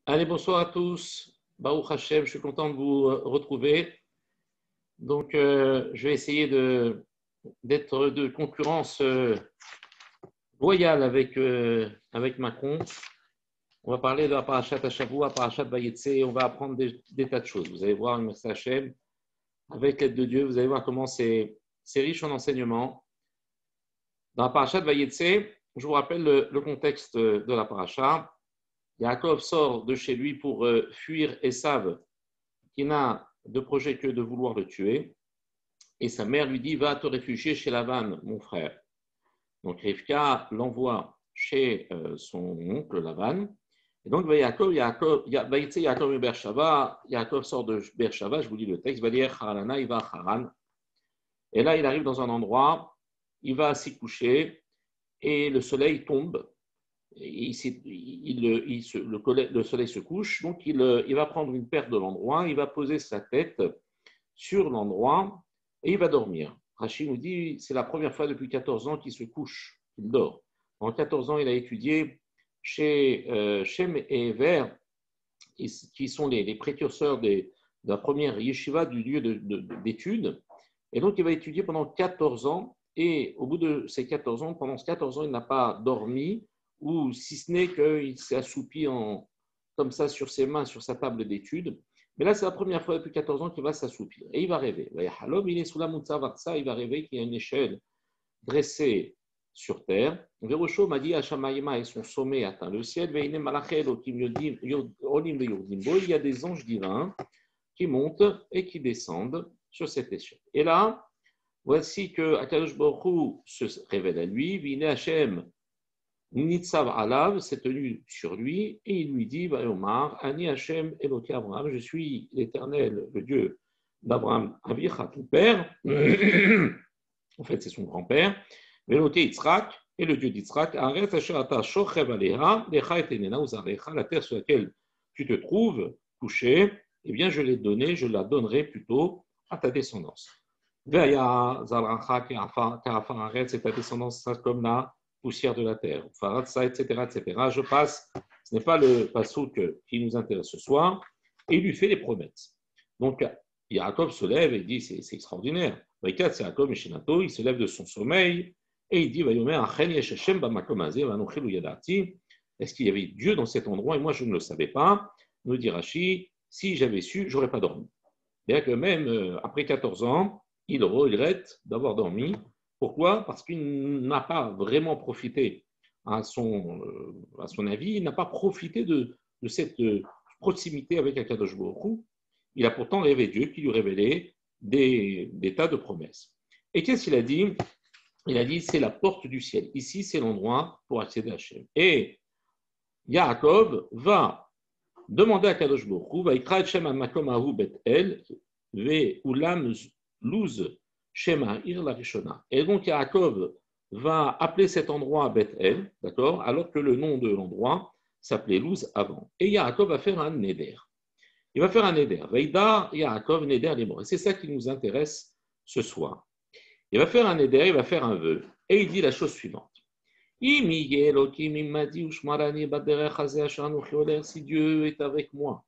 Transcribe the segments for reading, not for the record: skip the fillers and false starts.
Allez, bonsoir à tous. Baruch Hashem, je suis content de vous retrouver. Donc, je vais essayer d'être de concurrence loyale avec Macron. On va parler de la parashat Hashavua, parashat Vayetse, et on va apprendre des tas de choses. Vous allez voir, merci Hashem, avec l'aide de Dieu, vous allez voir comment c'est riche en enseignements. Dans la parashat Vayetse, je vous rappelle le contexte de la parasha. Yaakov sort de chez lui pour fuir Esav, qui n'a de projet que de vouloir le tuer. Et sa mère lui dit, va te réfugier chez Lavan, mon frère. Donc Rivka l'envoie chez son oncle Lavan. Et donc Yaakov et Beershava, Yaakov sort de Beershava, je vous lis le texte, va dire Haralana, il va à Haran. Et là, il arrive dans un endroit, il va s'y coucher, et le soleil tombe. Le soleil se couche, donc il va prendre une perte de l'endroit, il va poser sa tête sur l'endroit et il va dormir. Rachid nous dit c'est la première fois depuis 14 ans qu'il se couche, qu'il dort. En 14 ans, il a étudié chez Shem et Ever, qui sont les précurseurs de la première yeshiva du lieu d'études. Et donc, il va étudier pendant 14 ans. Et au bout de ces 14 ans, pendant ces 14 ans, il n'a pas dormi, ou si ce n'est qu'il s'est assoupi comme ça sur ses mains, sur sa table d'études. Mais là, c'est la première fois depuis 14 ans qu'il va s'assoupir. Et il va rêver. Il est sous la Moutsavartsa, il va rêver qu'il y a une échelle dressée sur terre. Verosho m'a dit Hashamaïma et son sommet atteint le ciel. Il y a des anges divins qui montent et qui descendent sur cette échelle. Et là, voici que Akadosh Baruch Hu se révèle à lui. Vine Hashem Nitzav Alav s'est tenu sur lui et il lui dit Omar, Ani Hashem Eloki Abraham, je suis l'Éternel, le Dieu d'Abraham, Avicha, ton père. En fait, c'est son grand-père. Eloki Yitzhak, et le Dieu d'Yitzhak, Aret Asher Ata Shochev Aleha, Lecha et Tenena Uzarecha, la terre sur laquelle tu te trouves couché, eh bien, je l'ai donnée, je la donnerai plutôt à ta descendance. Veaya Zalracha Karafar Aret, c'est ta descendance comme la poussière de la terre, Faratsa, etc., etc. Je passe, ce n'est pas le passouk qui nous intéresse ce soir, et il lui fait les promesses. Donc, Yaakov se lève et dit, c'est extraordinaire. Il se lève de son sommeil et il dit, est-ce qu'il y avait Dieu dans cet endroit et moi je ne le savais pas. Nous dit Rashi, si j'avais su, je n'aurais pas dormi. C'est-à-dire que même après 14 ans, il regrette d'avoir dormi. Pourquoi? Parce qu'il n'a pas vraiment profité à son avis, il n'a pas profité de cette proximité avec Akadosh Baruch Hu. Il a pourtant rêvé Dieu qui lui révélait des tas de promesses. Et qu'est-ce qu'il a dit? Il a dit c'est la porte du ciel. Ici, c'est l'endroit pour accéder à Hachem. Et Yaakov va demander à Kadosh Baruch Hu, va ikra et Shem al-makom ahu bet el, ve ulam luz Shema ir la rishona. Et donc Yaakov va appeler cet endroit Bet El, d'accord, alors que le nom de l'endroit s'appelait Luz avant. Et Yaakov va faire un neder. Il va faire un neder. Veida Yaakov neder les morts. Et c'est ça qui nous intéresse ce soir. Il va faire un neder, il va faire un vœu. Et il dit la chose suivante. Si Dieu est avec moi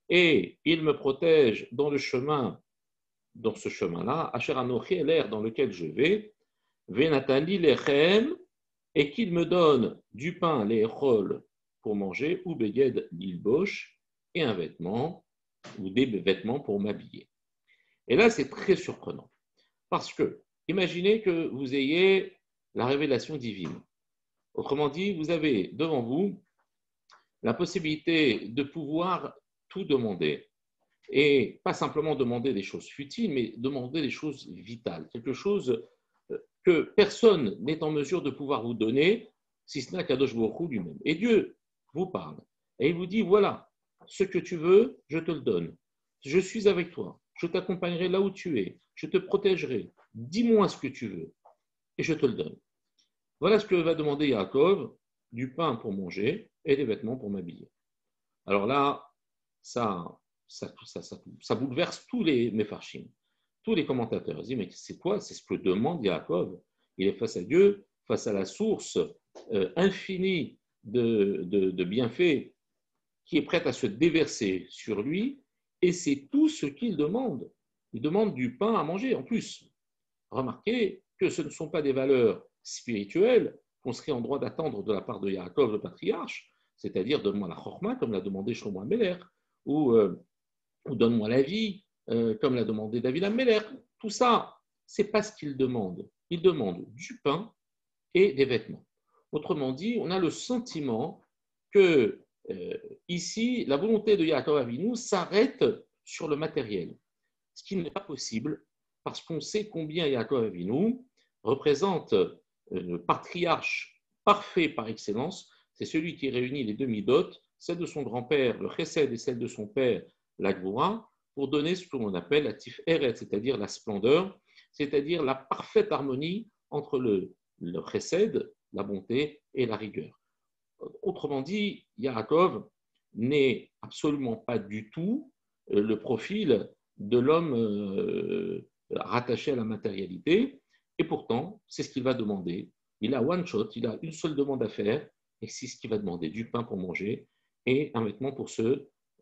et il me protège dans ce chemin-là, Asher Anochi est l'air dans lequel je vais, Venatali lechem, et qu'il me donne du pain, l'échol, pour manger, ou beged l'ilbosh, et un vêtement, ou des vêtements pour m'habiller. Et là, c'est très surprenant, parce que, imaginez que vous ayez la révélation divine. Autrement dit, vous avez devant vous la possibilité de pouvoir tout demander. Et pas simplement demander des choses futiles, mais demander des choses vitales, quelque chose que personne n'est en mesure de pouvoir vous donner, si ce n'est Kadosh Baruch Hu lui-même. Et Dieu vous parle, et il vous dit, voilà, ce que tu veux, je te le donne. Je suis avec toi, je t'accompagnerai là où tu es, je te protégerai, dis-moi ce que tu veux, et je te le donne. Voilà ce que va demander Yaakov, du pain pour manger et des vêtements pour m'habiller. Alors là, ça bouleverse tous les Mefarshim, tous les commentateurs. Ils disent, mais c'est quoi? C'est ce que demande Yaakov. Il est face à Dieu, face à la source infinie de bienfaits qui est prête à se déverser sur lui, et c'est tout ce qu'il demande. Il demande du pain à manger. En plus, remarquez que ce ne sont pas des valeurs spirituelles qu'on serait en droit d'attendre de la part de Yaakov, le patriarche, c'est-à-dire donne-moi la chorma, comme l'a demandé Shlomo Ameler, ou donne-moi la vie, comme l'a demandé David Ameler. Tout ça, ce n'est pas ce qu'il demande. Il demande du pain et des vêtements. Autrement dit, on a le sentiment que ici, la volonté de Yaakov Avinu s'arrête sur le matériel, ce qui n'est pas possible parce qu'on sait combien Yaakov Avinu représente le patriarche parfait par excellence. C'est celui qui réunit les deux midot, celle de son grand-père, le chesed, et celle de son père, la gvoura, pour donner ce que l'on appelle la tiferet, c'est-à-dire la splendeur, c'est-à-dire la parfaite harmonie entre le chesed, la bonté, et la rigueur. Autrement dit, Yaakov n'est absolument pas du tout le profil de l'homme rattaché à la matérialité, et pourtant, c'est ce qu'il va demander. Il a one shot, il a une seule demande à faire, et c'est ce qu'il va demander, du pain pour manger et un vêtement pour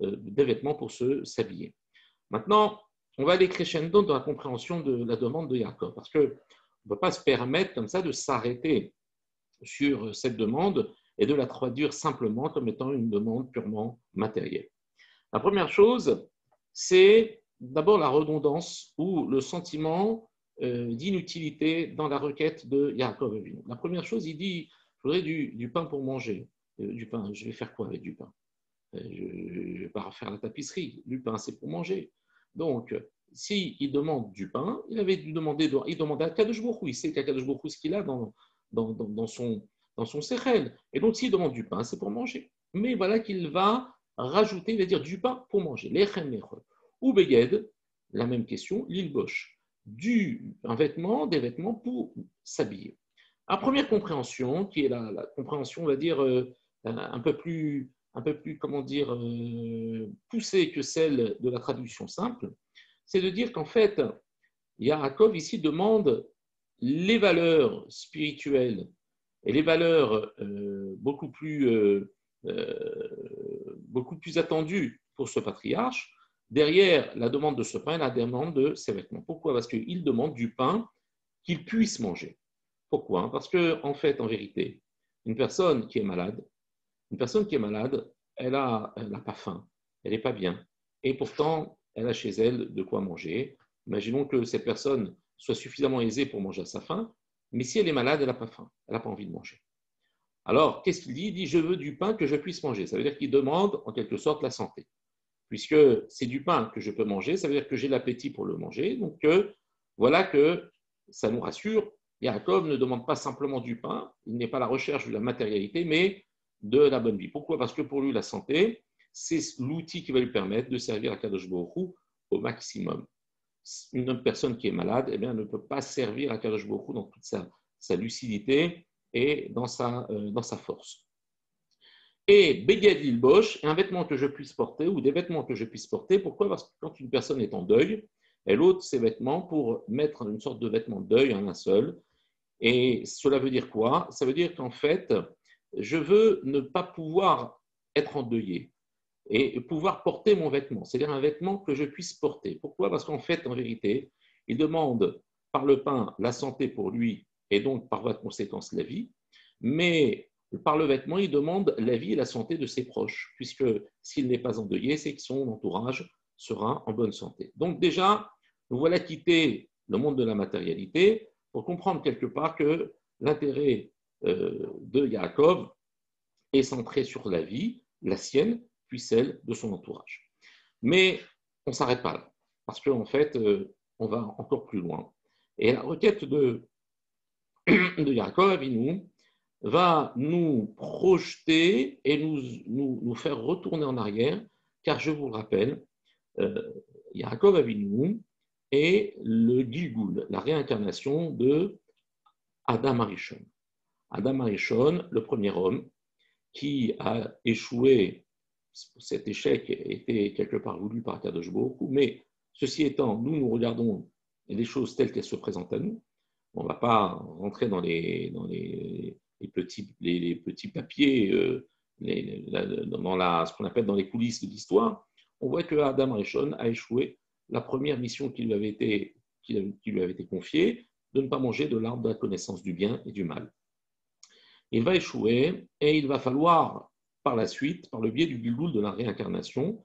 des vêtements pour se s'habiller. Maintenant, on va aller crescendo dans la compréhension de la demande de Yaakov, parce qu'on ne peut pas se permettre comme ça de s'arrêter sur cette demande et de la traduire simplement comme étant une demande purement matérielle. La première chose, c'est d'abord la redondance ou le sentiment d'inutilité dans la requête de Yaakov Avinu. La première chose, il dit, je voudrais du pain pour manger. Du pain, je vais faire quoi avec du pain? Je ne vais pas faire la tapisserie. Du pain, c'est pour manger. Donc, s'il demande du pain, il demandait à Kadosh Baruch Hu. Il sait qu'à Kadosh Baruch Hu, ce qu'il a dans son sechel. Et donc, s'il demande du pain, c'est pour manger. Mais voilà qu'il va rajouter, il va dire du pain pour manger. Lechem echol. Ou beged, la même question, l'ilbosh. Un vêtement, des vêtements pour s'habiller. La première compréhension, qui est la compréhension, on va dire, un peu plus comment dire, poussée que celle de la traduction simple, c'est de dire qu'en fait, Yaakov ici demande les valeurs spirituelles et les valeurs beaucoup plus attendues pour ce patriarche, derrière la demande de ce pain et la demande de ses vêtements. Pourquoi? Parce qu'il demande du pain qu'il puisse manger. Pourquoi? Parce que, en fait, en vérité, une personne qui est malade, elle n'a pas faim, elle n'est pas bien. Et pourtant, elle a chez elle de quoi manger. Imaginons que cette personne soit suffisamment aisée pour manger à sa faim, mais si elle est malade, elle n'a pas faim, elle n'a pas envie de manger. Alors, qu'est-ce qu'il dit? Il dit, je veux du pain que je puisse manger. Ça veut dire qu'il demande en quelque sorte la santé. Puisque c'est du pain que je peux manger, ça veut dire que j'ai l'appétit pour le manger. Donc, voilà que ça nous rassure. Yaakov ne demande pas simplement du pain, il n'est pas à la recherche de la matérialité, mais de la bonne vie. Pourquoi? Parce que pour lui, la santé, c'est l'outil qui va lui permettre de servir à Kadosh Baruch Hu au maximum. Une personne qui est malade, eh bien, ne peut pas servir à Kadosh Baruch Hu dans toute sa lucidité et dans sa force. Et Beged Lilbosh, un vêtement que je puisse porter ou des vêtements que je puisse porter. Pourquoi? Parce que quand une personne est en deuil, elle ôte ses vêtements pour mettre une sorte de vêtement de deuil en un seul. Et cela veut dire quoi? Ça veut dire qu'en fait, je veux ne pas pouvoir être endeuillé et pouvoir porter mon vêtement, c'est-à-dire un vêtement que je puisse porter. Pourquoi? Parce qu'en fait, en vérité, il demande par le pain la santé pour lui et donc par voie de conséquence la vie, mais par le vêtement, il demande la vie et la santé de ses proches, puisque s'il n'est pas endeuillé, c'est que son entourage sera en bonne santé. Donc déjà, nous voilà quittés le monde de la matérialité pour comprendre quelque part que l'intérêt de Yaakov est centré sur la vie, la sienne, puis celle de son entourage. Mais on ne s'arrête pas là, parce qu'en fait, on va encore plus loin. Et la requête de Yaakov Avinu va nous projeter et nous faire retourner en arrière, car je vous le rappelle, Yaakov Avinu est le Gilgul, la réincarnation de Adam Arishon. Adam Arishon, le premier homme, qui a échoué. Cet échec était quelque part voulu par Kadosh Baruch Hu, mais ceci étant, nous regardons les choses telles qu'elles se présentent à nous. On ne va pas rentrer dans les petits papiers ce qu'on appelle dans les coulisses de l'histoire, on voit que Adam Rishon a échoué la première mission qui lui avait été confiée, de ne pas manger de l'arbre de la connaissance du bien et du mal. Il va échouer et il va falloir, par la suite, par le biais du Gilgul de la réincarnation,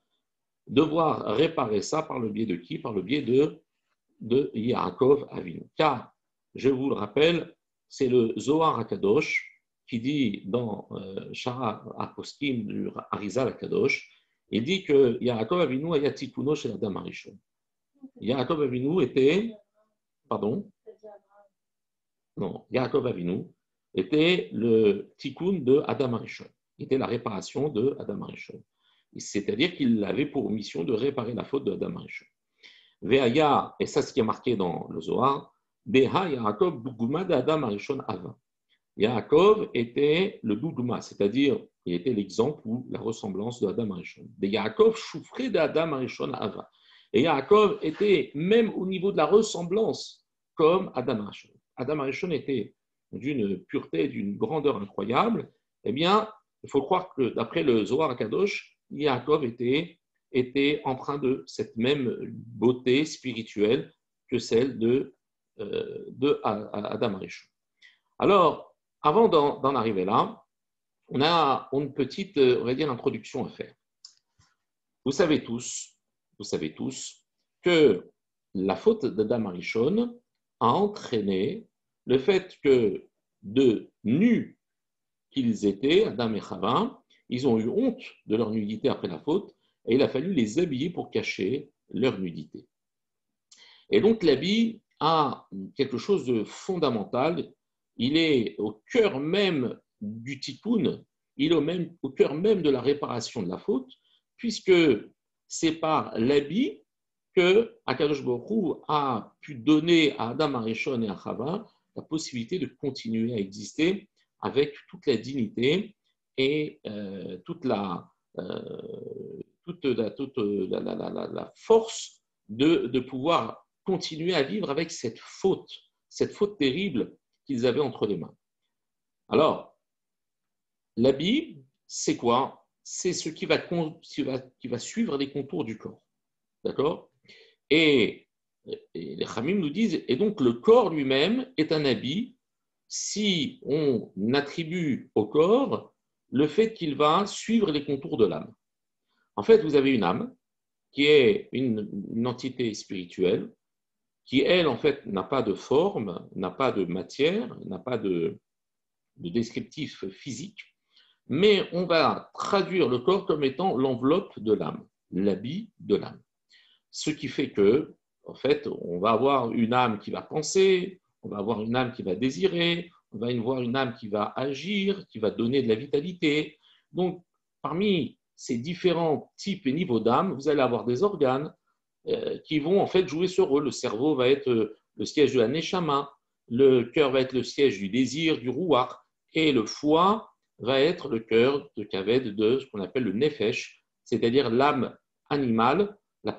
devoir réparer ça par le biais de qui? Par le biais de Yaakov Avinu. Car, je vous le rappelle, c'est le Zohar HaKadosh qui dit dans Shara Aposkim du Arizal HaKadosh, il dit que Yaakov Avinu aya tikuno shel Adam Harishon. Yaakov Avinu était, pardon, non, Yaakov Avinu était le tikkun de Adam Harishon, était la réparation de Adam Harishon. C'est-à-dire qu'il avait pour mission de réparer la faute de Adam Harishon. Ve'aya, et ça c'est ce qui est marqué dans le Zohar, Beha Yaakov Duguma de Adam Harishon Ava. Yaakov était le Duguma, c'est-à-dire il était l'exemple ou la ressemblance de Adam Harishon. De Yaakov souffrait d'Adam Harishon Ava. Et Yaakov était même au niveau de la ressemblance comme Adam Harishon. Adam Harishon était d'une pureté, d'une grandeur incroyable. Eh bien, il faut croire que d'après le Zohar HaKadosh, Yaakov était empreint de cette même beauté spirituelle que celle de Adam Harishon. Alors, avant d'en arriver là, on a une petite, on va dire, introduction à faire. Vous savez tous que la faute d'Adam Harishon a entraîné le fait que de nus qu'ils étaient, Adam et Chava, ils ont eu honte de leur nudité après la faute et il a fallu les habiller pour cacher leur nudité. Et donc l'habit a quelque chose de fondamental, il est au cœur même du tikkun, il est au cœur même de la réparation de la faute, puisque c'est par l'habit que Akadosh Baruch Hu a pu donner à Adam Harishon et à Chava la possibilité de continuer à exister avec toute la dignité et toute la force de pouvoir continuer à vivre avec cette faute terrible qu'ils avaient entre les mains. Alors, l'habit, c'est quoi? C'est ce qui va suivre les contours du corps. D'accord? Et les Khamim nous disent, et donc le corps lui-même est un habit si on attribue au corps le fait qu'il va suivre les contours de l'âme. En fait, vous avez une âme qui est une entité spirituelle qui, elle, en fait, n'a pas de forme, n'a pas de matière, n'a pas de descriptif physique, mais on va traduire le corps comme étant l'enveloppe de l'âme, l'habit de l'âme. Ce qui fait que, en fait, on va avoir une âme qui va penser, on va avoir une âme qui va désirer, on va voir une âme qui va agir, qui va donner de la vitalité. Donc, parmi ces différents types et niveaux d'âme, vous allez avoir des organes qui vont en fait jouer ce rôle. Le cerveau va être le siège de la neshama, le cœur va être le siège du désir, du ruach, et le foie va être le cœur de kaved de ce qu'on appelle le nefesh, c'est-à-dire l'âme animale, le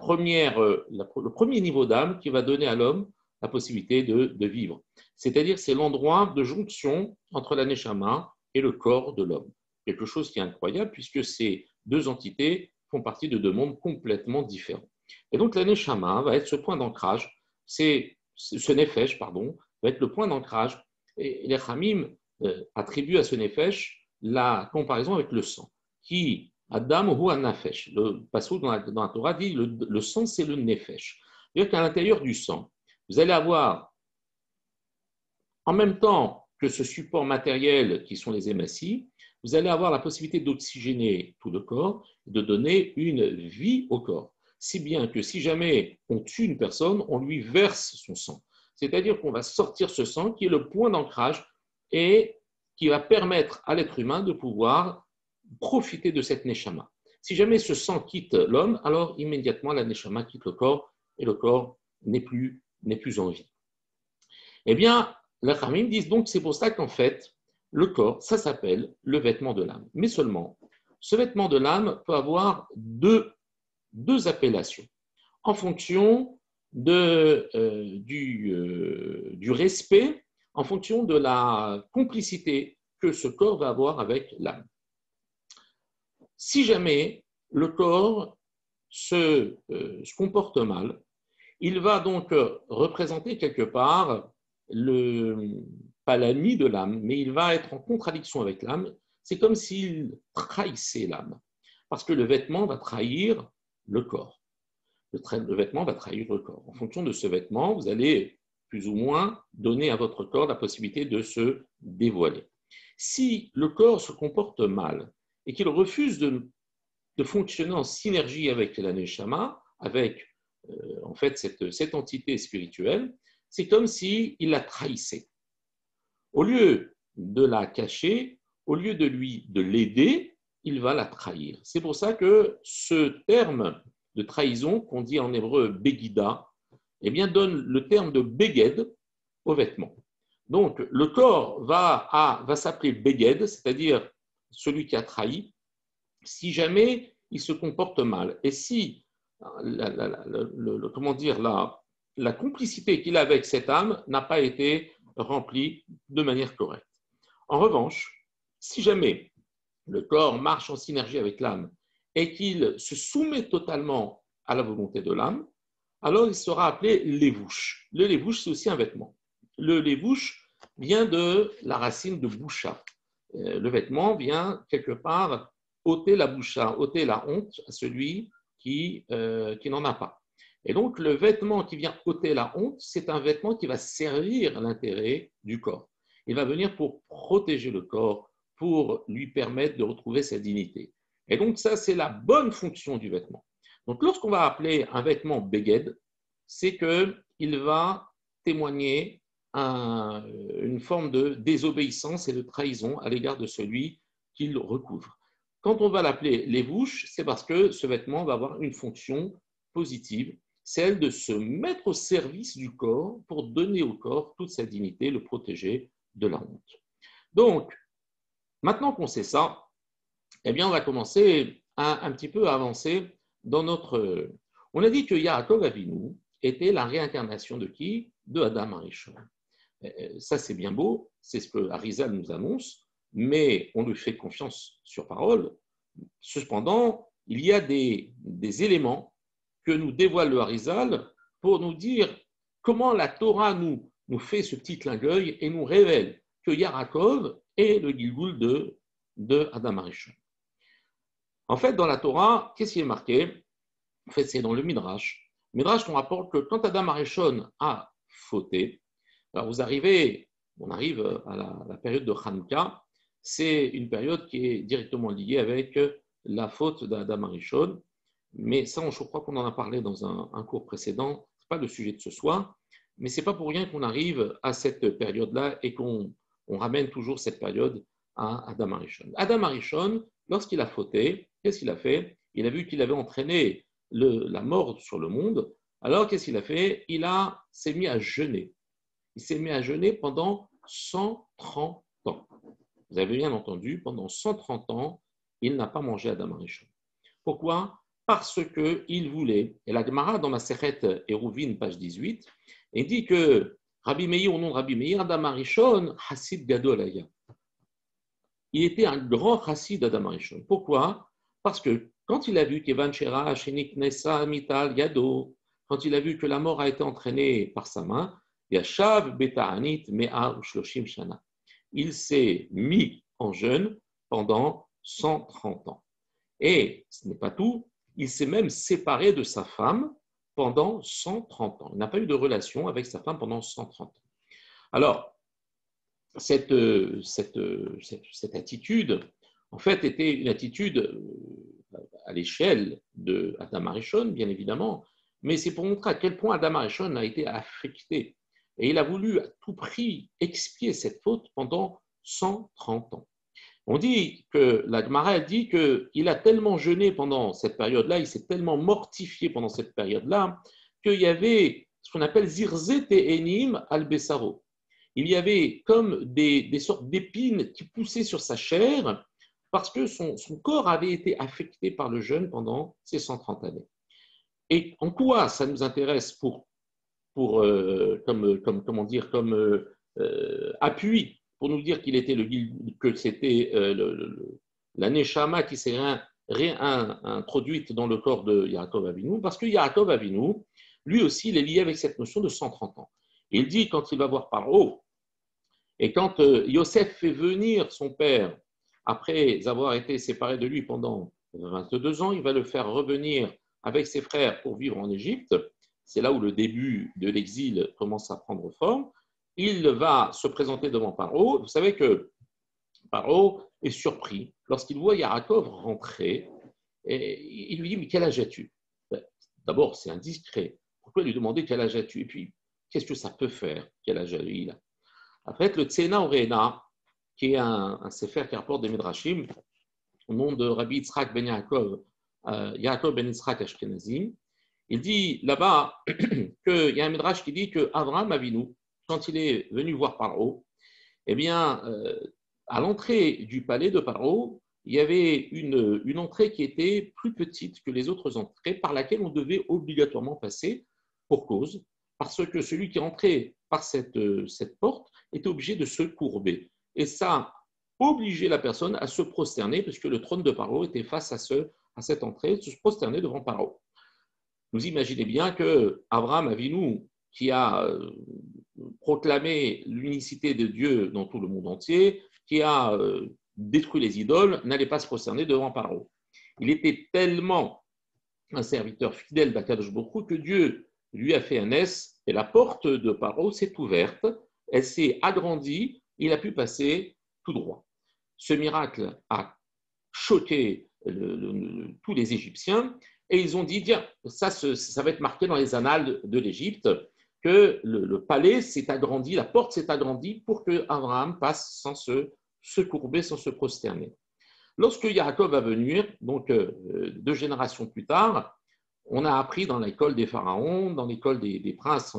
premier niveau d'âme qui va donner à l'homme la possibilité de vivre. C'est-à-dire c'est l'endroit de jonction entre la neshama et le corps de l'homme. Quelque chose qui est incroyable puisque ces deux entités font partie de deux mondes complètement différents. Et donc la neshama va être ce point d'ancrage, ce nefesh, va être le point d'ancrage. Et les Khamim attribuent à ce nefesh la comparaison avec le sang, qui Adam ou Nafesh. Le passage dans la Torah dit le sang, c'est le nefesh. C'est-à-dire qu'à l'intérieur du sang, vous allez avoir, en même temps que ce support matériel qui sont les hématies, vous allez avoir la possibilité d'oxygéner tout le corps, de donner une vie au corps. Si bien que si jamais on tue une personne, on lui verse son sang. C'est-à-dire qu'on va sortir ce sang qui est le point d'ancrage et qui va permettre à l'être humain de pouvoir profiter de cette neshama. Si jamais ce sang quitte l'homme, alors immédiatement la neshama quitte le corps et le corps n'est plus en vie. Eh bien, les Khamim disent donc c'est pour ça qu'en fait, le corps, ça s'appelle le vêtement de l'âme. Mais seulement, ce vêtement de l'âme peut avoir deux appellations en fonction du respect, en fonction de la complicité que ce corps va avoir avec l'âme. Si jamais le corps se comporte mal, il va donc représenter quelque part pas l'ami de l'âme, mais il va être en contradiction avec l'âme. C'est comme s'il trahissait l'âme, parce que le vêtement va trahir le corps. Le vêtement va trahir le corps. En fonction de ce vêtement, vous allez plus ou moins donner à votre corps la possibilité de se dévoiler. Si le corps se comporte mal et qu'il refuse de fonctionner en synergie avec la neshama, avec en fait cette entité spirituelle, c'est comme s'il la trahissait. Au lieu de la cacher, au lieu de l'aider, il va la trahir. C'est pour ça que ce terme de trahison qu'on dit en hébreu begida, eh bien donne le terme de beged aux vêtements. Donc le corps va s'appeler beged, c'est-à-dire celui qui a trahi, si jamais il se comporte mal. Et si la complicité qu'il a avec cette âme n'a pas été remplie de manière correcte. En revanche, si jamais le corps marche en synergie avec l'âme et qu'il se soumet totalement à la volonté de l'âme, alors il sera appelé lévouche. Le lévouche, c'est aussi un vêtement. Le lévouche vient de la racine de boucha. Le vêtement vient quelque part ôter la boucha, ôter la honte à celui qui n'en a pas. Et donc, le vêtement qui vient ôter la honte, c'est un vêtement qui va servir l'intérêt du corps. Il va venir pour protéger le corps, pour lui permettre de retrouver sa dignité. Et donc, ça, c'est la bonne fonction du vêtement. Donc, lorsqu'on va appeler un vêtement beged, c'est qu'il va témoigner une forme de désobéissance et de trahison à l'égard de celui qu'il recouvre. Quand on va l'appeler lévouche, c'est parce que ce vêtement va avoir une fonction positive, celle de se mettre au service du corps pour donner au corps toute sa dignité, le protéger de la honte. Donc, maintenant qu'on sait ça, eh bien, on va commencer un petit peu à avancer dans notre... On a dit que Yaakov Avinu était la réincarnation de qui? De Adam Arishon. Ça, c'est bien beau, c'est ce que Arizal nous annonce, mais on lui fait confiance sur parole. Cependant, il y a des éléments que nous dévoile le Harizal pour nous dire comment la Torah nous fait ce petit clin d'œil et nous révèle que Yaakov est le Gilgul de Adam Arishon. En fait, dans la Torah, qu'est-ce qui est marqué? En fait, c'est dans le Midrash. Le Midrash nous rapporte que quand Adam Arishon a fauté, alors on arrive à la période de Hanouka, c'est une période qui est directement liée avec la faute d'Adam Arishon. Mais ça, je crois qu'on en a parlé dans un cours précédent. Ce n'est pas le sujet de ce soir, mais ce n'est pas pour rien qu'on arrive à cette période-là et qu'on ramène toujours cette période à Adam Arishon. Adam Arishon, lorsqu'il a fauté, qu'est-ce qu'il a fait? Il a vu qu'il avait entraîné la mort sur le monde. Alors, qu'est-ce qu'il a fait? S'est mis à jeûner. Il s'est mis à jeûner pendant 130 ans. Vous avez bien entendu, pendant 130 ans, il n'a pas mangé Adam Arishon. Pourquoi? Parce qu'il voulait, et la Gemara dans ma Masechet Eruvin, page 18, il dit que Rabbi Meir, au nom de Rabbi Meir, Adam Arishon, Hassid Gadol Aya. Il était un grand Hassid Adam Arishon. Pourquoi? Parce que quand il a vu qu'Evan Shera, Shenik Nessa, Mital, Yado, quand il a vu que la mort a été entraînée par sa main, Yashav Beta'anit Mea Ushloshim Shana. Il s'est mis en jeûne pendant 130 ans. Et ce n'est pas tout, il s'est même séparé de sa femme pendant 130 ans. Il n'a pas eu de relation avec sa femme pendant 130 ans. Alors, cette attitude, en fait, était une attitude à l'échelle de Adam Arishon, bien évidemment, mais c'est pour montrer à quel point Adam Arishon a été affecté. Et il a voulu à tout prix expier cette faute pendant 130 ans. On dit que la Gemara dit qu'il a tellement jeûné pendant cette période-là, il s'est tellement mortifié pendant cette période-là, qu'il y avait ce qu'on appelle zirzet et enim al-besaro. Il y avait comme des sortes d'épines qui poussaient sur sa chair parce que son corps avait été affecté par le jeûne pendant ces 130 années. Et en quoi ça nous intéresse comme appui pour nous dire que c'était la Neshama qui s'est réintroduite dans le corps de Yaakov Avinu, parce que Yaakov Avinu, lui aussi, il est lié avec cette notion de 130 ans. Il dit, quand il va voir Paro, et quand Yosef fait venir son père, après avoir été séparé de lui pendant 22 ans, il va le faire revenir avec ses frères pour vivre en Égypte. C'est là où le début de l'exil commence à prendre forme. Il va se présenter devant Paro. Vous savez que Paro est surpris lorsqu'il voit Yaakov rentrer. Et il lui dit, mais quel âge as-tu? D'abord, c'est indiscret. Pourquoi lui demander quel âge as-tu? Et puis, qu'est-ce que ça peut faire? Quel âge il a? Après, le Tzena Orena, qui est un sefer qui rapporte des Midrashim, au nom de Rabbi Yitzhak ben Yaakov, Yaakov ben Yitzhak Ashkenazim, il dit là-bas qu'il y a un Midrash qui dit que Abraham Avinu, quand il est venu voir Paro, eh bien, à l'entrée du palais de Paro, il y avait une entrée qui était plus petite que les autres entrées par laquelle on devait obligatoirement passer pour cause, parce que celui qui rentrait par cette porte était obligé de se courber. Et ça obligeait la personne à se prosterner, puisque le trône de Paro était face à cette entrée, se prosterner devant Paro. Vous imaginez bien que Abraham Avinu, qui a proclamé l'unicité de Dieu dans tout le monde entier, qui a détruit les idoles, n'allait pas se prosterner devant Paro. Il était tellement un serviteur fidèle d'Akadosh Baruch Hu que Dieu lui a fait un S et la porte de Paro s'est ouverte, elle s'est agrandie, il a pu passer tout droit. Ce miracle a choqué tous les Égyptiens et ils ont dit, tiens, ça va être marqué dans les annales de l'Égypte, que le palais s'est agrandi, la porte s'est agrandie pour que Abraham passe sans se courber, sans se prosterner. Lorsque Yaakov va venir, donc 2 générations plus tard, on a appris dans l'école des pharaons, dans l'école des princes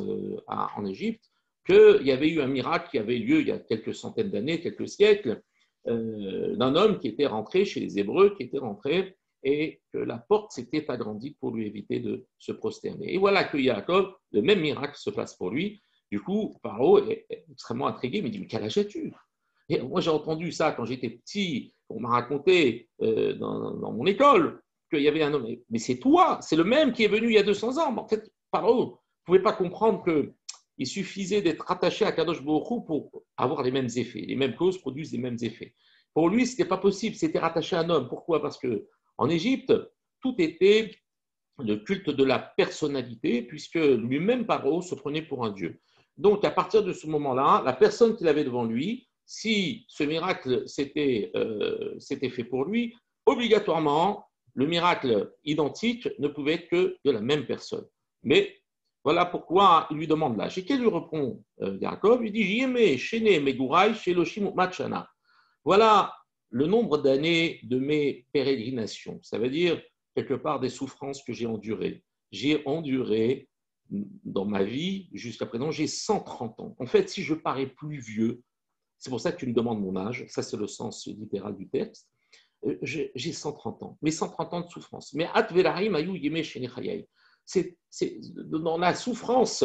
en Égypte, qu'il y avait eu un miracle qui avait lieu il y a quelques centaines d'années, quelques siècles, d'un homme qui était rentré chez les Hébreux, qui était rentré et que la porte s'était agrandie pour lui éviter de se prosterner. Et voilà que Yaakov, le même miracle se passe pour lui. Du coup, Pharaon est extrêmement intrigué, mais il dit, mais quel âge as-tu? Et moi, j'ai entendu ça quand j'étais petit, on m'a raconté dans mon école qu'il y avait un homme. Mais c'est toi, c'est le même qui est venu il y a 200 ans. Mais en fait, Pharaon, vous ne pouvez pas comprendre qu'il suffisait d'être attaché à Kadosh Baruch Hu pour avoir les mêmes effets. Les mêmes causes produisent les mêmes effets. Pour lui, ce n'était pas possible, c'était rattaché à un homme. Pourquoi? Parce qu'en Égypte, tout était le culte de la personnalité, puisque lui-même, Pharaon, se prenait pour un dieu. Donc, à partir de ce moment-là, la personne qu'il avait devant lui, si ce miracle s'était fait pour lui, obligatoirement, le miracle identique ne pouvait être que de la même personne. Mais voilà pourquoi il lui demande l'âge. Et qu'elle lui répond, Yaakov, il dit, Jiyeme, Shene, Megurai, Sheloshim, Machana. Voilà le nombre d'années de mes pérégrinations. Ça veut dire, quelque part, des souffrances que j'ai endurées. J'ai enduré dans ma vie, jusqu'à présent, j'ai 130 ans. En fait, si je parais plus vieux, c'est pour ça que tu me demandes mon âge, ça c'est le sens littéral du texte, j'ai 130 ans, mais 130 ans de souffrance. Mais dans la souffrance,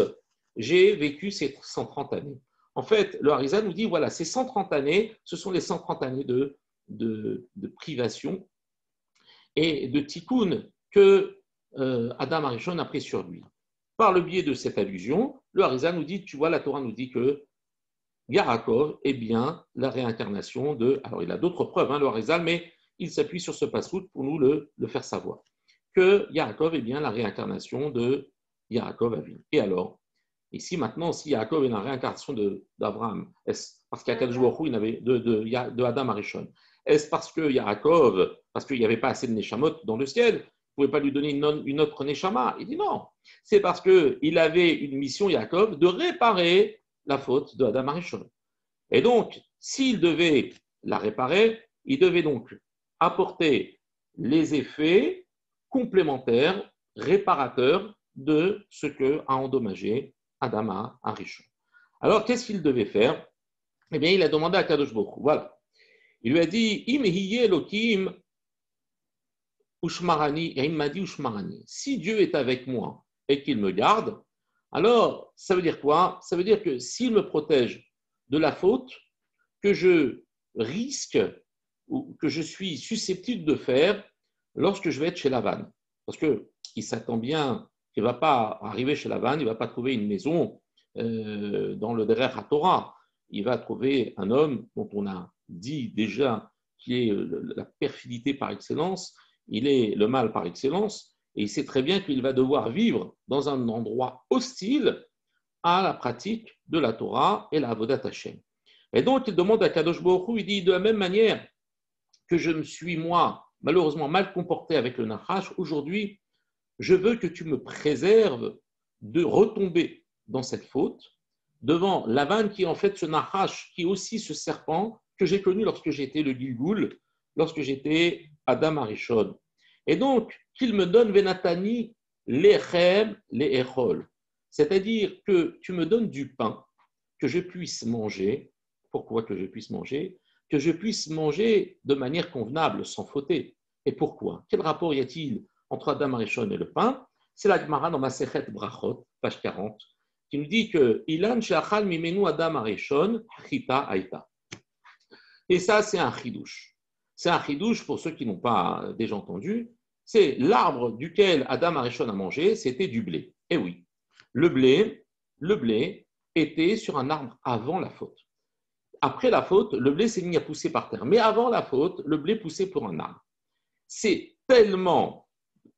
j'ai vécu ces 130 années. En fait, le Harizal nous dit, voilà, ces 130 années, ce sont les 130 années de privation et de tikkun que Adam Arishon a pris sur lui. Par le biais de cette allusion, le Harizal nous dit, tu vois, la Torah nous dit que Yaakov est bien la réincarnation de... Alors, il a d'autres preuves, le Harizal, mais il s'appuie sur ce passout pour nous le faire savoir. Que Yaakov est bien la réincarnation de Yaakov Avinu. Et alors, ici, maintenant, si Yaakov est la réincarnation d'Abraham, est-ce parce qu'Akadosh Baruch Hu, il avait de Adam Arishon? Est-ce parce que Yaakov, parce qu'il n'y avait pas assez de Neshamot dans le ciel, vous ne pouvez pas lui donner une autre Neshama? Il dit non. C'est parce qu'il avait une mission, Yaakov, de réparer la faute de Adam Arishon. Et donc, s'il devait la réparer, il devait donc apporter les effets complémentaires, réparateurs de ce que a endommagé Adam Arishon. Alors, qu'est-ce qu'il devait faire? Eh bien, il a demandé à Kadosh Baruch Hu. Voilà. Il lui a dit, Im hiye Elokim ushmarani, et il m'a dit ushmarani. Si Dieu est avec moi et qu'il me garde, alors, ça veut dire quoi? Ça veut dire que s'il me protège de la faute que je risque ou que je suis susceptible de faire lorsque je vais être chez Lavan. Parce qu'il s'attend bien qu'il ne va pas arriver chez Lavan, il ne va pas trouver une maison dans le Derer HaTorah. Il va trouver un homme dont on a dit déjà qu'il est la perfidité par excellence, il est le mal par excellence, et il sait très bien qu'il va devoir vivre dans un endroit hostile à la pratique de la Torah et la Avodat Hashem. Et donc, il demande à Kadosh Baruch Hu, il dit de la même manière que je me suis, moi, malheureusement mal comporté avec le Nachash, aujourd'hui, je veux que tu me préserves de retomber dans cette faute devant Lavan qui est en fait ce Nachash, qui est aussi ce serpent que j'ai connu lorsque j'étais le Gilgoul, lorsque j'étais Adam Arishon. Et donc, qu'il me donne Venatani lechem le'echol, c'est-à-dire que tu me donnes du pain, que je puisse manger. Pourquoi que je puisse manger? Que je puisse manger de manière convenable, sans fauter. Et pourquoi? Quel rapport y a-t-il entre Adam Arishon et le pain? C'est la Gemara dans Masechet Brachot, page 40, qui nous dit que Ilan she'achal mimenu Adam Arishon chita aita. Et ça, c'est un chidouche. C'est un chidouche pour ceux qui n'ont pas déjà entendu. C'est l'arbre duquel Adam Arishon a mangé, c'était du blé. Et oui, le blé était sur un arbre avant la faute. Après la faute, le blé s'est mis à pousser par terre. Mais avant la faute, le blé poussait pour un arbre. C'est tellement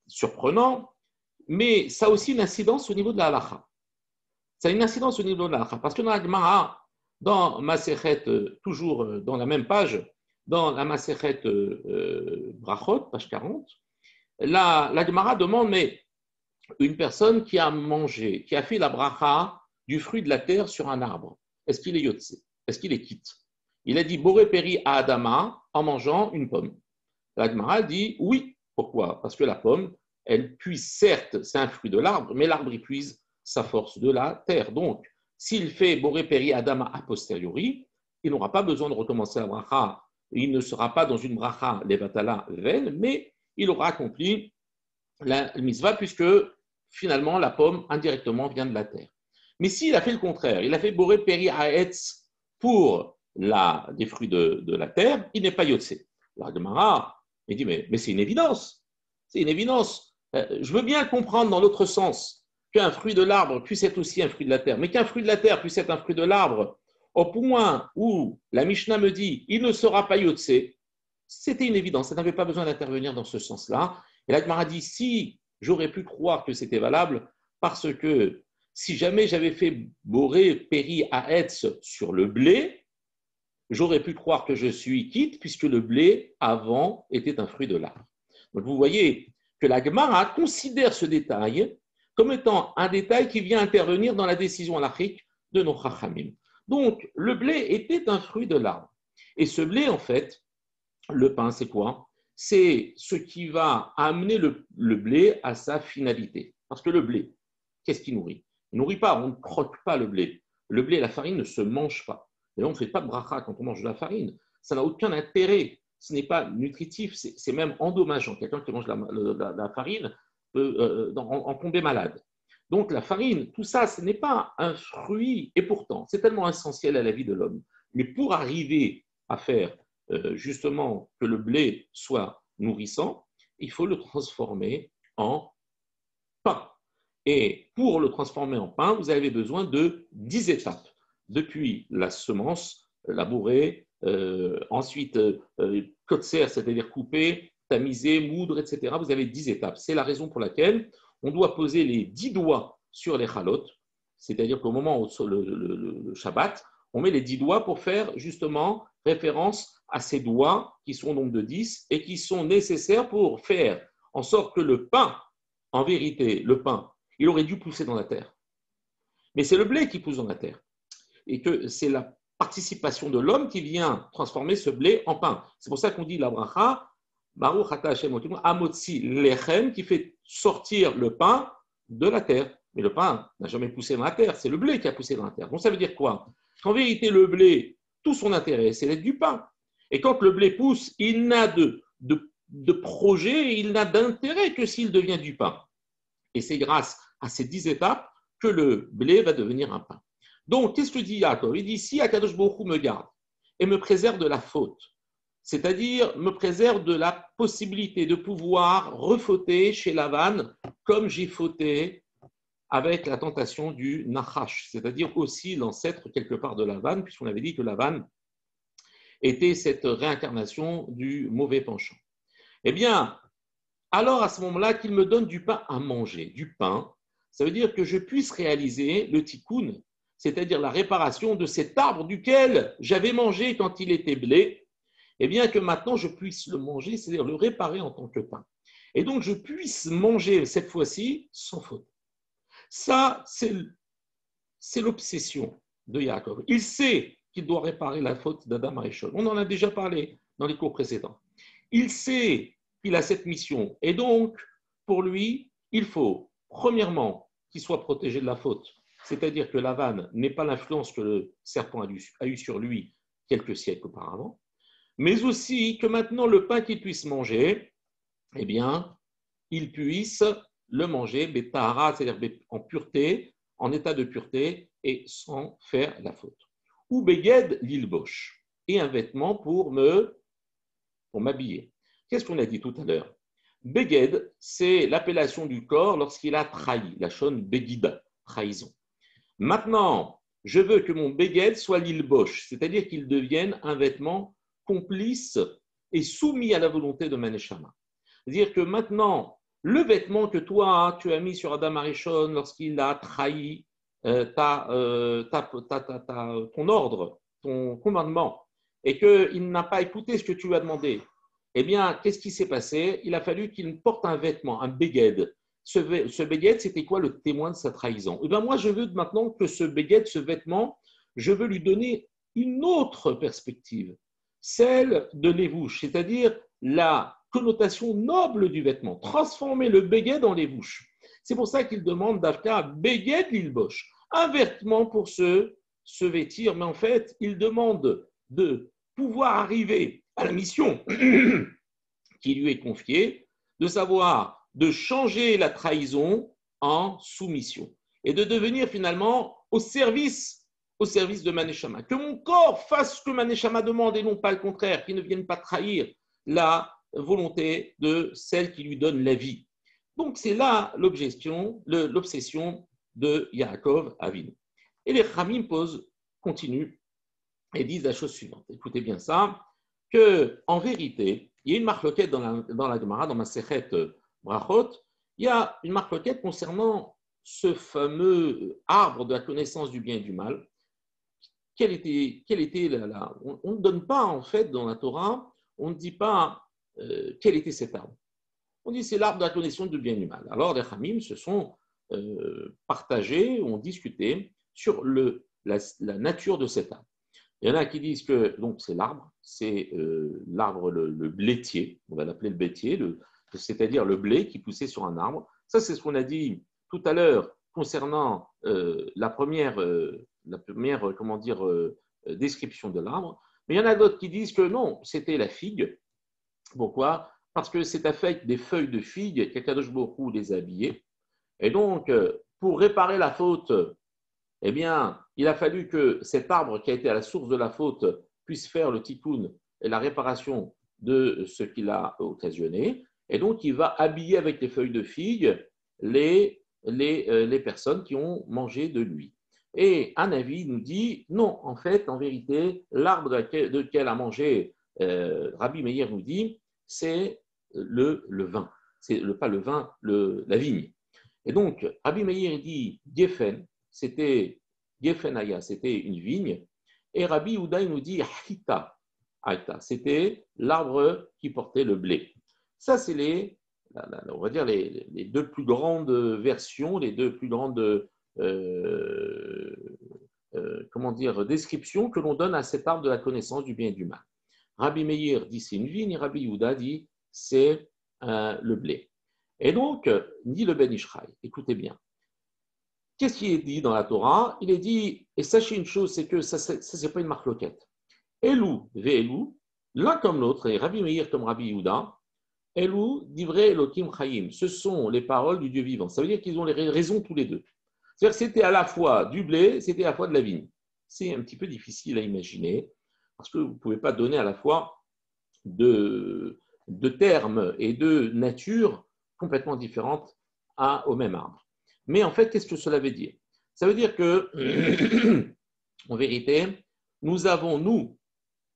surprenant, mais ça a aussi une incidence au niveau de la halakha. Ça a une incidence au niveau de la halakha. Parce que dans la Gemara, dans Masechet, toujours dans la même page, dans la Masechet Brachot, page 40, la Gemara demande, mais une personne qui a mangé, qui a fait la bracha du fruit de la terre sur un arbre, est-ce qu'il est yotse? Est-ce qu'il est quitte? Il a dit Boré Peri à Adama en mangeant une pomme. La Gemara dit oui. Pourquoi? Parce que la pomme, elle puise, certes, c'est un fruit de l'arbre, mais l'arbre puise sa force de la terre. Donc, s'il fait Boré Peri Adama a posteriori, il n'aura pas besoin de recommencer la bracha. Il ne sera pas dans une bracha levatala vaine, mais il aura accompli la mitzvah puisque finalement la pomme indirectement vient de la terre. Mais s'il a fait le contraire, il a fait Boré Peri Haetz pour des fruits de la terre, il n'est pas yotse. La Gemara, il dit, mais c'est une évidence. C'est une évidence. Je veux bien comprendre dans l'autre sens qu'un fruit de l'arbre puisse être aussi un fruit de la terre, mais qu'un fruit de la terre puisse être un fruit de l'arbre, au point où la Mishnah me dit, il ne sera pas yotse, c'était une évidence. Ça n'avait pas besoin d'intervenir dans ce sens-là. Et la Gemara dit, si j'aurais pu croire que c'était valable, parce que si jamais j'avais fait Boré Peri Haetz sur le blé, j'aurais pu croire que je suis quitte puisque le blé avant était un fruit de l'arbre. Donc vous voyez que la Gemara considère ce détail comme étant un détail qui vient intervenir dans la décision halachique de nos Chachamim. Donc le blé était un fruit de l'arbre. Et ce blé, en fait, le pain, c'est quoi? C'est ce qui va amener le blé à sa finalité. Parce que le blé, qu'est-ce qui nourrit? Il ne nourrit pas, on ne croque pas le blé. Le blé et la farine ne se mangent pas. Et on ne fait pas de bracha quand on mange de la farine. Ça n'a aucun intérêt. Ce n'est pas nutritif, c'est même endommageant. Quelqu'un qui mange la farine peut en tomber malade. Donc la farine, tout ça, ce n'est pas un fruit. Et pourtant, c'est tellement essentiel à la vie de l'homme. Mais pour arriver à faire justement que le blé soit nourrissant, il faut le transformer en pain. Et pour le transformer en pain, vous avez besoin de 10 étapes. Depuis la semence, labourer, ensuite kotser, c'est-à-dire couper, tamiser, moudre, etc. Vous avez 10 étapes. C'est la raison pour laquelle on doit poser les 10 doigts sur les chalotes, c'est-à-dire qu'au moment où le Shabbat, on met les 10 doigts pour faire justement référence à ces doigts qui sont donc de 10 et qui sont nécessaires pour faire en sorte que le pain, en vérité, le pain, il aurait dû pousser dans la terre. Mais c'est le blé qui pousse dans la terre. Et que c'est la participation de l'homme qui vient transformer ce blé en pain. C'est pour ça qu'on dit la bracha, Baruch Ata Hashem Amotzi Lechem, qui fait sortir le pain de la terre. Mais le pain n'a jamais poussé dans la terre, c'est le blé qui a poussé dans la terre. Donc ça veut dire quoi? Qu'en vérité, le blé, tout son intérêt, c'est d'être du pain. Et quand le blé pousse, il n'a de projet, il n'a d'intérêt que s'il devient du pain. Et c'est grâce à ces 10 étapes que le blé va devenir un pain. Donc, qu'est-ce que dit Yaakov? Il dit, si Akadosh Baruch Hu me garde et me préserve de la faute, c'est-à-dire me préserve de la possibilité de pouvoir refauter chez Lavan comme j'ai fauté avec la tentation du Nachash, c'est-à-dire aussi l'ancêtre quelque part de Lavan, puisqu'on avait dit que Lavan était cette réincarnation du mauvais penchant. Eh bien, alors à ce moment-là, qu'il me donne du pain à manger, du pain, ça veut dire que je puisse réaliser le tikkun, c'est-à-dire la réparation de cet arbre duquel j'avais mangé quand il était blé, et bien que maintenant je puisse le manger, c'est-à-dire le réparer en tant que pain. Et donc je puisse manger cette fois-ci sans faute. Ça, c'est l'obsession de Yaakov. Il sait qu'il doit réparer la faute d'Adam Arishon. On en a déjà parlé dans les cours précédents. Il sait qu'il a cette mission. Et donc, pour lui, il faut, premièrement, qu'il soit protégé de la faute. C'est-à-dire que Lavan n'ait pas l'influence que le serpent a eu sur lui quelques siècles auparavant. Mais aussi que maintenant, le pain qu'il puisse manger, eh bien, il puisse le manger, bétahara, c'est-à-dire en pureté, en état de pureté et sans faire la faute. Ou beged l'ilbosh, et un vêtement pour m'habiller. Qu'est-ce qu'on a dit tout à l'heure? Beged, c'est l'appellation du corps lorsqu'il a trahi, la shon begida, trahison. Maintenant, je veux que mon beged soit l'ilbosh, c'est-à-dire qu'il devienne un vêtement complice et soumis à la volonté de Maneshama. C'est-à-dire que maintenant, le vêtement que toi, tu as mis sur Adam Arishon lorsqu'il a trahi ton ordre, ton commandement, et qu'il n'a pas écouté ce que tu lui as demandé, eh bien, qu'est-ce qui s'est passé? Il a fallu qu'il porte un vêtement, un beged. Ce beged, c'était quoi le témoin de sa trahison? Eh bien, moi, je veux maintenant que ce beged, ce vêtement, je veux lui donner une autre perspective, celle de l'évouche, c'est-à-dire la connotation noble du vêtement, transformer le beged dans l'évouche. C'est pour ça qu'il demande d'Afka beged l'ilbosh, un vêtement pour se vêtir, mais en fait, il demande de pouvoir arriver à la mission qui lui est confiée, de savoir de changer la trahison en soumission et de devenir finalement au service de Maneshama. Que mon corps fasse ce que Maneshama demande et non pas le contraire, qu'il ne vienne pas trahir la volonté de celle qui lui donne la vie. Donc c'est là l'obsession de Yaakov Avinu. Et les Chamim continuent et disent la chose suivante. Écoutez bien ça, qu'en vérité, il y a une marloquette dans la Gemara, dans Masechet Brachot, il y a une marloquette concernant ce fameux arbre de la connaissance du bien et du mal. Quel était on ne donne pas, en fait, dans la Torah, on ne dit pas quel était cet arbre. On dit c'est l'arbre de la connaissance du bien et du mal. Alors les Chamim se sont partagés, ont discuté sur la nature de cet arbre. Il y en a qui disent que donc c'est l'arbre, le blétier, on va l'appeler le blétier, c'est-à-dire le blé qui poussait sur un arbre. Ça, c'est ce qu'on a dit tout à l'heure concernant la première description de l'arbre. Mais il y en a d'autres qui disent que non, c'était la figue. Pourquoi? Parce que c'est avec des feuilles de figue qu'Akadosh Baruch Hu les a habillées. Et donc, pour réparer la faute, eh bien, il a fallu que cet arbre qui a été à la source de la faute puisse faire le tikkun et la réparation de ce qu'il a occasionné. Et donc, il va habiller avec les feuilles de figue les personnes qui ont mangé de lui. Et un avis nous dit, non, en fait, en vérité, l'arbre de lequel a mangé Rabbi Meir nous dit, c'est le vin. C'est pas le vin, la vigne. Et donc, Rabbi Meir dit, Geffen, c'était une vigne. Et Rabbi Yehuda nous dit, Hita, c'était l'arbre qui portait le blé. Ça, c'est on va dire les deux plus grandes versions, les deux plus grandes descriptions que l'on donne à cet arbre de la connaissance du bien et du mal. Rabbi Meir dit c'est une vigne, et Rabbi Yehuda dit c'est le blé. Et donc, dit le Ben Ishraï, écoutez bien, qu'est-ce qui est dit dans la Torah? Il est dit, et sachez une chose, c'est que ça c'est pas une marloquette. Elou, Ve'elou, l'un comme l'autre, et Rabbi Meir comme Rabbi Yehuda, Elou, divrei Elohim Chaim, ce sont les paroles du Dieu vivant. Ça veut dire qu'ils ont les raisons tous les deux. C'est-à-dire que c'était à la fois du blé, c'était à la fois de la vigne. C'est un petit peu difficile à imaginer, parce que vous ne pouvez pas donner à la fois de termes et de nature complètement différentes au même arbre. Mais en fait, qu'est-ce que cela veut dire? Ça veut dire que, en vérité, nous avons, nous,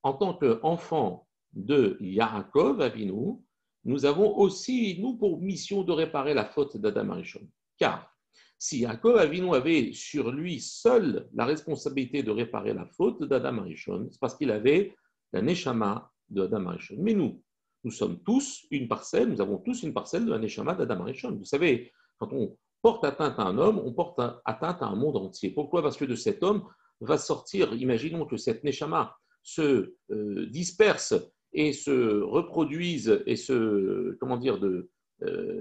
en tant qu'enfants de Yaakov Avinu, nous avons aussi, nous, pour mission de réparer la faute d'Adam Arishon. Car si Yaakov Avinu avait sur lui seul la responsabilité de réparer la faute d'Adam Arishon, c'est parce qu'il avait la Neshama de Adam Arishon. Mais nous sommes tous une parcelle, nous avons tous une parcelle de la Neshama d'Adam Arishon. Vous savez, quand on porte atteinte à un homme, on porte atteinte à un monde entier. Pourquoi? Parce que de cet homme va sortir, imaginons que cette Neshama se disperse et se reproduisent et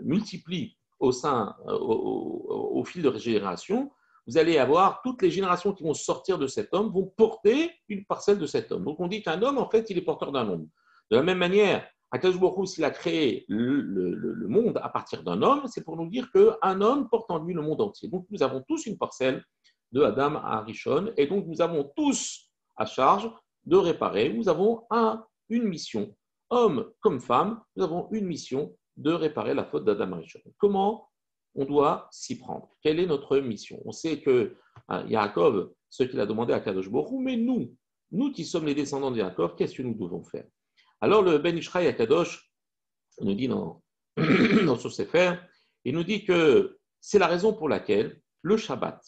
multiplient au fil de génération, vous allez avoir toutes les générations qui vont sortir de cet homme vont porter une parcelle de cet homme. Donc on dit qu'un homme, en fait, il est porteur d'un homme. De la même manière, Akadosh Baruch Hu, s'il a créé le monde à partir d'un homme, c'est pour nous dire qu'un homme porte en lui le monde entier. Donc nous avons tous une parcelle de Adam à Arishon, et donc nous avons tous à charge de réparer. Nous avons une mission, homme comme femme, nous avons une mission de réparer la faute d'Adam Arishon. Comment on doit s'y prendre? Quelle est notre mission? On sait que Yaakov, ce qu'il a demandé à Kadosh Baruch Hu, mais nous qui sommes les descendants de Yaakov, qu'est-ce que nous devons faire? Alors le Ben Ishraï Akadosh nous dit dans son Sefer, il nous dit que c'est la raison pour laquelle le Shabbat,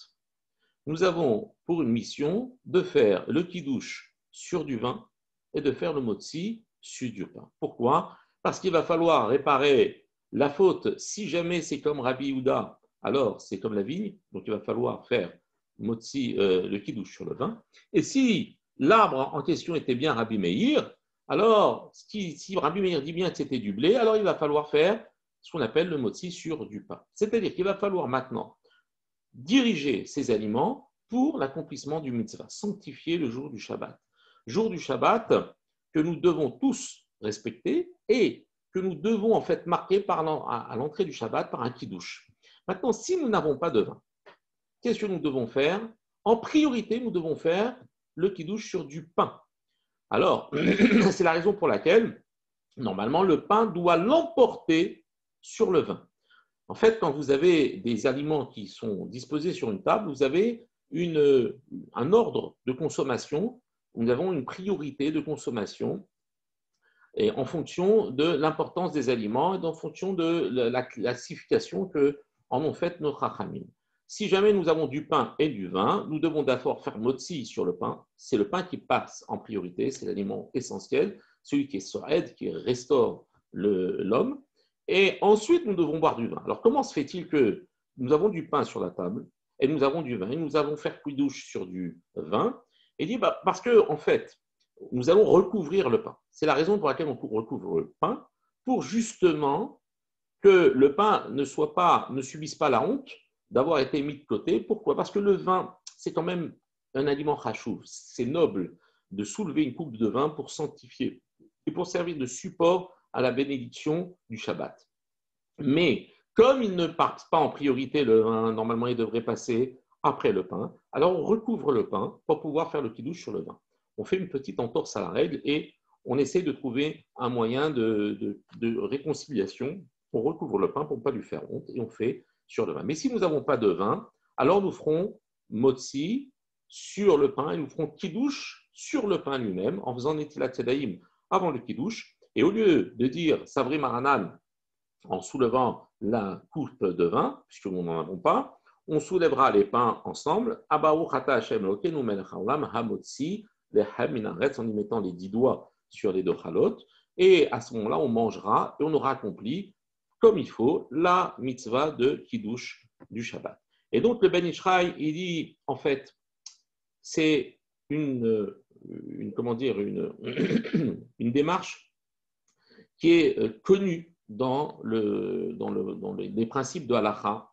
nous avons pour une mission de faire le kiddush sur du vin et de faire le motzi sur du pain. Pourquoi? Parce qu'il va falloir réparer la faute. Si jamais c'est comme Rabbi Yehuda, alors c'est comme la vigne, donc il va falloir faire motzi, le kiddush sur le vin. Et si l'arbre en question était bien Rabbi Meir, alors si Rabbi Meir dit bien que c'était du blé, alors il va falloir faire ce qu'on appelle le motzi sur du pain. C'est-à-dire qu'il va falloir maintenant diriger ces aliments pour l'accomplissement du mitzvah, sanctifier le jour du Shabbat. Jour du Shabbat que nous devons tous respecter et que nous devons en fait marquer à l'entrée du Shabbat par un kiddush. Maintenant, si nous n'avons pas de vin, qu'est-ce que nous devons faire? En priorité, nous devons faire le kiddush sur du pain. Alors, c'est la raison pour laquelle, normalement, le pain doit l'emporter sur le vin. En fait, quand vous avez des aliments qui sont disposés sur une table, vous avez un ordre de consommation, nous avons une priorité de consommation et en fonction de l'importance des aliments et en fonction de la classification que en ont fait nos Chachamim. Si jamais nous avons du pain et du vin, nous devons d'abord faire motzi sur le pain. C'est le pain qui passe en priorité, c'est l'aliment essentiel, celui qui est soed, qui restaure l'homme. Et ensuite, nous devons boire du vin. Alors, comment se fait-il que nous avons du pain sur la table et nous avons du vin et nous allons faire kiddush sur du vin? Et dit, parce que, en fait, nous allons recouvrir le pain. C'est la raison pour laquelle on recouvre le pain, pour justement que le pain ne subisse pas la honte d'avoir été mis de côté. Pourquoi? Parce que le vin, c'est quand même un aliment chachouv. C'est noble de soulever une coupe de vin pour sanctifier et pour servir de support à la bénédiction du Shabbat. Mais comme il ne passe pas en priorité le vin, normalement il devrait passer après le pain, alors on recouvre le pain pour pouvoir faire le kiddush sur le vin. On fait une petite entorse à la règle et on essaie de trouver un moyen de réconciliation. On recouvre le pain pour ne pas lui faire honte et on fait sur le vin. Mais si nous n'avons pas de vin, alors nous ferons motzi sur le pain et nous ferons kiddush sur le pain lui-même en faisant netilat yadayim avant le kiddush. Et au lieu de dire Savri Maranan en soulevant la coupe de vin, puisque nous n'en avons pas, on soulèvera les pains ensemble, Abaou Chata Hashem Elokeinu Melech Haolam Hamotzi Lehem Minaretz, en y mettant les 10 doigts sur les 2 chalot, et à ce moment-là, on mangera et on aura accompli, comme il faut, la mitzvah de Kiddush du Shabbat. Et donc, le Ben Ishraï, il dit, en fait, c'est une démarche qui est connue dans les principes de halakha.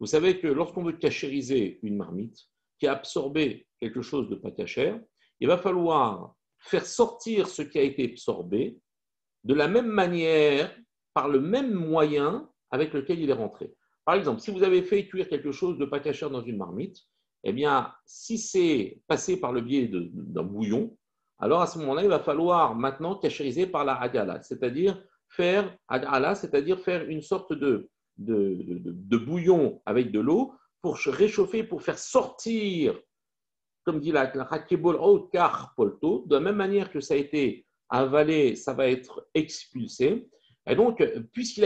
Vous savez que lorsqu'on veut cachériser une marmite qui a absorbé quelque chose de pas cachère, il va falloir faire sortir ce qui a été absorbé de la même manière, par le même moyen avec lequel il est rentré. Par exemple, si vous avez fait cuire quelque chose de pas cachère dans une marmite, eh bien, si c'est passé par le biais d'un bouillon, alors à ce moment-là, il va falloir maintenant cachériser par la agala, c'est-à-dire faire agala, c'est-à-dire faire une sorte de bouillon avec de l'eau pour réchauffer, pour faire sortir, comme dit la rakebol au car polto, de la même manière que ça a été avalé, ça va être expulsé. Et donc, il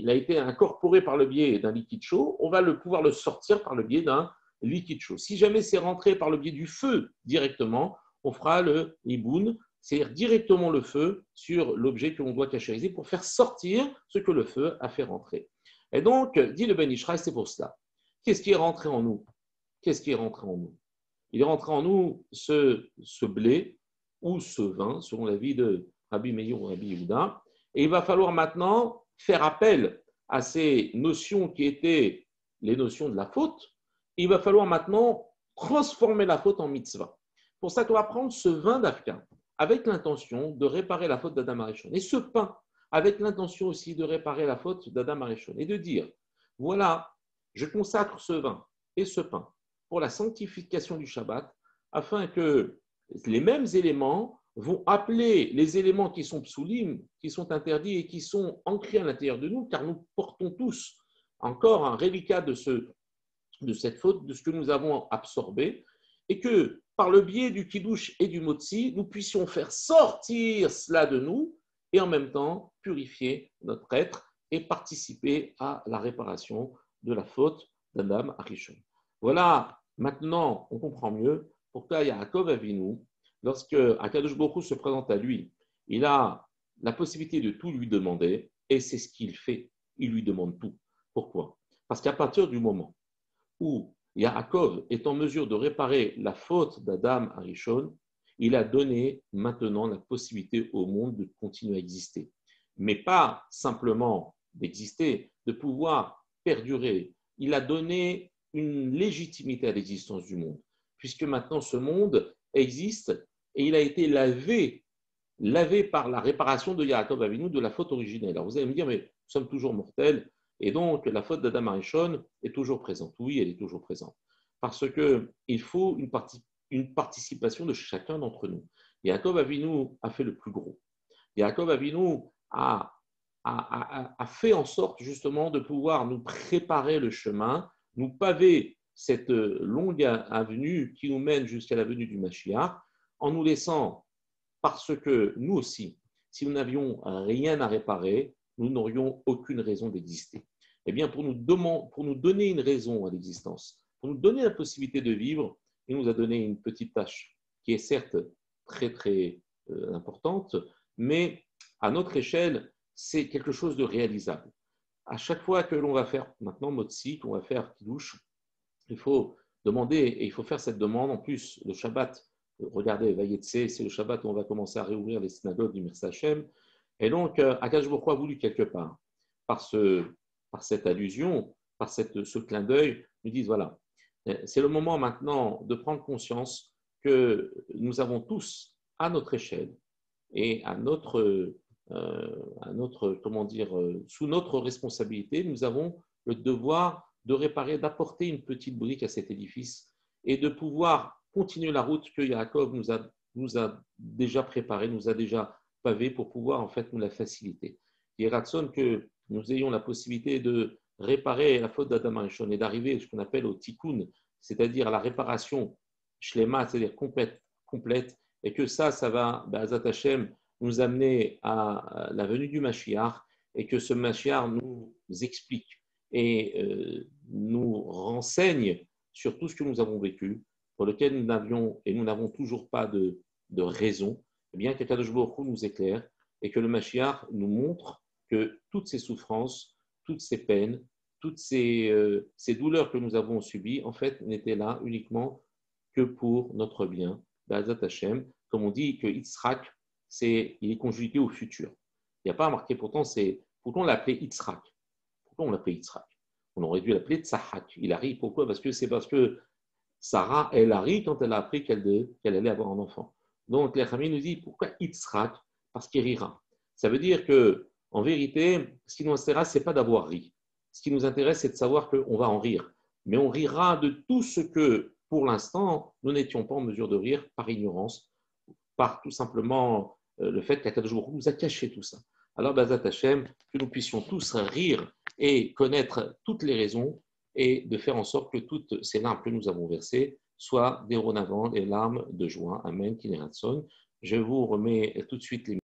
a été incorporé par le biais d'un liquide chaud, on va pouvoir le sortir par le biais d'un liquide chaud. Si jamais c'est rentré par le biais du feu directement, on fera le iboun, c'est-à-dire directement le feu sur l'objet que l'on doit cachériser pour faire sortir ce que le feu a fait rentrer. Et donc, dit le Ben Ishraï, c'est pour cela. Qu'est-ce qui est rentré en nous? Qu'est-ce qui est rentré en nous? Il est rentré en nous ce blé ou ce vin, selon l'avis de Rabbi Meir ou Rabbi Yehuda. Et il va falloir maintenant faire appel à ces notions qui étaient les notions de la faute. Il va falloir maintenant transformer la faute en mitzvah. Pour ça, on va prendre ce vin d'Afka avec l'intention de réparer la faute d'Adam Arishon. Et ce pain avec l'intention aussi de réparer la faute d'Adam Arishon. Et de dire, voilà, je consacre ce vin et ce pain pour la sanctification du Shabbat, afin que les mêmes éléments vont appeler les éléments qui sont psoulim, qui sont interdits et qui sont ancrés à l'intérieur de nous, car nous portons tous encore un reliquat de cette faute, de ce que nous avons absorbé, et que par le biais du kiddush et du motzi, nous puissions faire sortir cela de nous et en même temps purifier notre être et participer à la réparation de la faute d'Adam Arishon. Voilà, maintenant on comprend mieux pourquoi Yaakov Avinu, lorsque Akadosh Baruch Hu se présente à lui, il a la possibilité de tout lui demander et c'est ce qu'il fait, il lui demande tout. Pourquoi? Parce qu'à partir du moment où Yaakov est en mesure de réparer la faute d'Adam Arishon, il a donné maintenant la possibilité au monde de continuer à exister. Mais pas simplement d'exister, de pouvoir perdurer. Il a donné une légitimité à l'existence du monde, puisque maintenant ce monde existe et il a été lavé par la réparation de Yaakov Avinu de la faute originelle. Alors vous allez me dire, mais nous sommes toujours mortels, et donc la faute d'Adam Arishon est toujours présente. Oui, elle est toujours présente. Parce qu'il faut une participation de chacun d'entre nous. Yaakov Avinu a fait le plus gros. Yaakov Avinu a fait en sorte justement de pouvoir nous préparer le chemin, nous paver cette longue avenue qui nous mène jusqu'à la venue du Mashiach, en nous laissant, parce que nous aussi, si nous n'avions rien à réparer, nous n'aurions aucune raison d'exister. Eh bien, pour nous donner une raison à l'existence, pour nous donner la possibilité de vivre, il nous a donné une petite tâche qui est certes très, très importante, mais à notre échelle, c'est quelque chose de réalisable. À chaque fois que l'on va faire maintenant Motzi, qu'on va faire Kiddush, il faut demander, et il faut faire cette demande. En plus, le Shabbat, regardez, Vayetse, c'est le Shabbat où on va commencer à réouvrir les synagogues du Mirza Hashem. Et donc, Akash Baruch Hu a voulu quelque part, par cette allusion, par ce clin d'œil, nous disent voilà, c'est le moment maintenant de prendre conscience que nous avons tous, à notre échelle et sous notre responsabilité, nous avons le devoir de réparer, d'apporter une petite brique à cet édifice et de pouvoir continuer la route que Yaakov nous a déjà préparée, nous a déjà pavée pour pouvoir en fait nous la faciliter. Il est ratson que nous ayons la possibilité de réparer la faute d'Adam Arishon et d'arriver à ce qu'on appelle au tikkun, c'est-à-dire à la réparation shlema, c'est-à-dire complète, et que ça va, B'azat Hashem, nous amener à la venue du Mashiach, et que ce Mashiach nous explique et nous renseigne sur tout ce que nous avons vécu, pour lequel nous n'avons toujours pas de raison, eh bien qu'Akadosh Baruch Hu nous éclaire et que le Mashiach nous montre que toutes ces souffrances, toutes ces peines, toutes ces douleurs que nous avons subies, en fait, n'étaient là uniquement que pour notre bien, B'azat Hashem, comme on dit que Yitzhak, il est conjugué au futur. Il n'y a pas marqué, pourtant on l'a appelé Yitzhak. Pourquoi on l'appelait Yitzhak? On aurait dû l'appeler Tzahak. Il arrive, pourquoi? Parce que Sarah, elle arrive quand elle a appris qu'elle allait avoir un enfant. Donc, l'Echami nous dit, pourquoi Yitzhak? Parce qu'il rira. Ça veut dire que, en vérité, ce qui nous intéresse, ce n'est pas d'avoir ri. Ce qui nous intéresse, c'est de savoir qu'on va en rire. Mais on rira de tout ce que, pour l'instant, nous n'étions pas en mesure de rire par ignorance, par tout simplement le fait qu'Akadosh Baruch Hu nous a caché tout ça. Alors, Bezat Hashem, que nous puissions tous rire et connaître toutes les raisons et de faire en sorte que toutes ces larmes que nous avons versées soient dorénavant des larmes de joie. Amen. Je vous remets tout de suite les